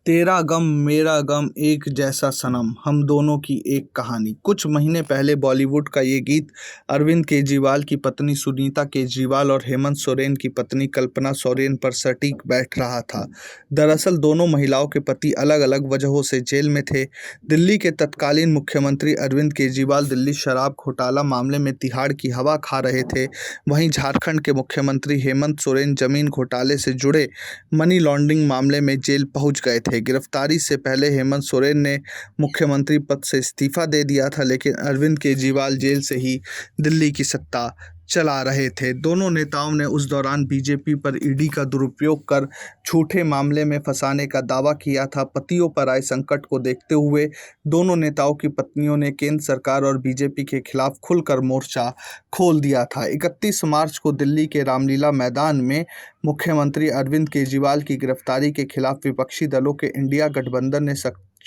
तेरा गम मेरा गम एक जैसा सनम, हम दोनों की एक कहानी। कुछ महीने पहले बॉलीवुड का ये गीत अरविंद केजरीवाल की पत्नी सुनीता केजरीवाल और हेमंत सोरेन की पत्नी कल्पना सोरेन पर सटीक बैठ रहा था। दरअसल दोनों महिलाओं के पति अलग अलग वजहों से जेल में थे। दिल्ली के तत्कालीन मुख्यमंत्री अरविंद केजरीवाल दिल्ली शराब घोटाला मामले में तिहाड़ की हवा खा रहे थे। वहीं झारखंड के मुख्यमंत्री हेमंत सोरेन जमीन घोटाले से जुड़े मनी लॉन्ड्रिंग मामले में जेल पहुंच गए थे। गिरफ्तारी से पहले हेमंत सोरेन ने मुख्यमंत्री पद से इस्तीफा दे दिया था, लेकिन अरविंद केजरीवाल जेल से ही दिल्ली की सत्ता चला रहे थे। दोनों नेताओं ने उस दौरान बीजेपी पर ईडी का दुरुपयोग कर झूठे मामले में फंसाने का दावा किया था। पतियों पर आए संकट को देखते हुए दोनों नेताओं की पत्नियों ने केंद्र सरकार और बीजेपी के खिलाफ खुलकर मोर्चा खोल दिया था। 31 मार्च को दिल्ली के रामलीला मैदान में मुख्यमंत्री अरविंद केजरीवाल की गिरफ्तारी के खिलाफ विपक्षी दलों के इंडिया गठबंधन ने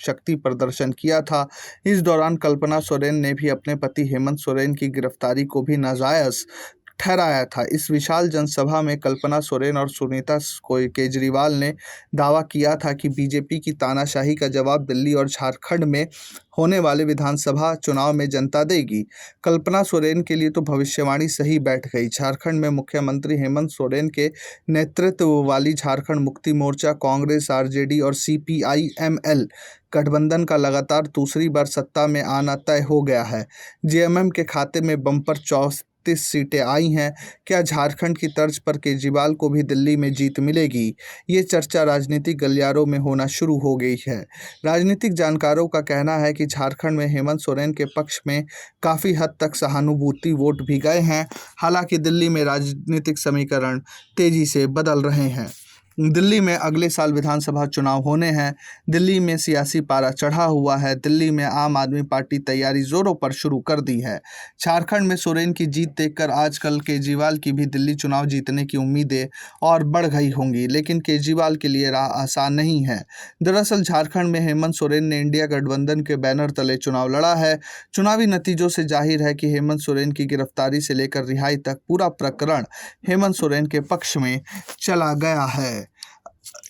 शक्ति प्रदर्शन किया था। इस दौरान कल्पना सोरेन ने भी अपने पति हेमंत सोरेन की गिरफ्तारी को भी नाजायज ठहराया था। इस विशाल जनसभा में कल्पना सोरेन और सुनीता केजरीवाल ने दावा किया था कि बीजेपी की तानाशाही का जवाब दिल्ली और झारखंड में होने वाले विधानसभा चुनाव में जनता देगी। कल्पना सोरेन के लिए तो भविष्यवाणी सही बैठ गई। झारखंड में मुख्यमंत्री हेमंत सोरेन के नेतृत्व वाली झारखंड मुक्ति मोर्चा, कांग्रेस, आरजेडी और सीपीआई-एमएल गठबंधन का लगातार दूसरी बार सत्ता में आना तय हो गया है। जेएमएम के खाते में बम्पर 34 सीटें आई हैं। क्या झारखंड की तर्ज पर केजरीवाल को भी दिल्ली में जीत मिलेगी? ये चर्चा राजनीतिक गलियारों में होना शुरू हो गई है। राजनीतिक जानकारों का कहना है कि झारखंड में हेमंत सोरेन के पक्ष में काफ़ी हद तक सहानुभूति वोट भी गए हैं। हालांकि दिल्ली में राजनीतिक समीकरण तेजी से बदल रहे हैं। दिल्ली में अगले साल विधानसभा चुनाव होने हैं। दिल्ली में सियासी पारा चढ़ा हुआ है। दिल्ली में आम आदमी पार्टी तैयारी जोरों पर शुरू कर दी है। झारखंड में सोरेन की जीत देखकर आजकल केजरीवाल की भी दिल्ली चुनाव जीतने की उम्मीदें और बढ़ गई होंगी, लेकिन केजरीवाल के लिए राह आसान नहीं है। दरअसल झारखंड में हेमंत सोरेन ने इंडिया गठबंधन के बैनर तले चुनाव लड़ा है। चुनावी नतीजों से जाहिर है कि हेमंत सोरेन की गिरफ्तारी से लेकर रिहाई तक पूरा प्रकरण हेमंत सोरेन के पक्ष में चला गया है।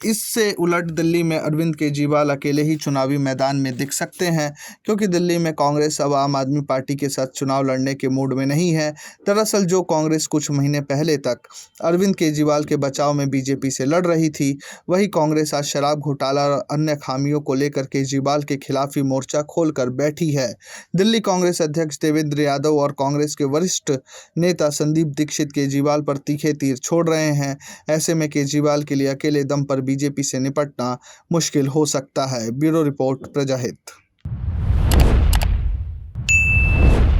इससे उलट दिल्ली में अरविंद केजरीवाल अकेले ही चुनावी मैदान में दिख सकते हैं, क्योंकि दिल्ली में कांग्रेस अब आम आदमी पार्टी के साथ चुनाव लड़ने के मूड में नहीं है। दरअसल जो कांग्रेस कुछ महीने पहले तक अरविंद केजरीवाल के बचाव में बीजेपी से लड़ रही थी, वही कांग्रेस आज शराब घोटाला और अन्य खामियों को लेकर केजरीवाल के खिलाफ ही मोर्चा खोलकर बैठी है। दिल्ली कांग्रेस अध्यक्ष देवेंद्र यादव और कांग्रेस के वरिष्ठ नेता संदीप दीक्षित केजरीवाल पर तीखे तीर छोड़ रहे हैं। ऐसे में केजरीवाल के लिए अकेले दम पर बीजेपी से निपटना मुश्किल हो सकता है। Bureau report, प्रजाहित।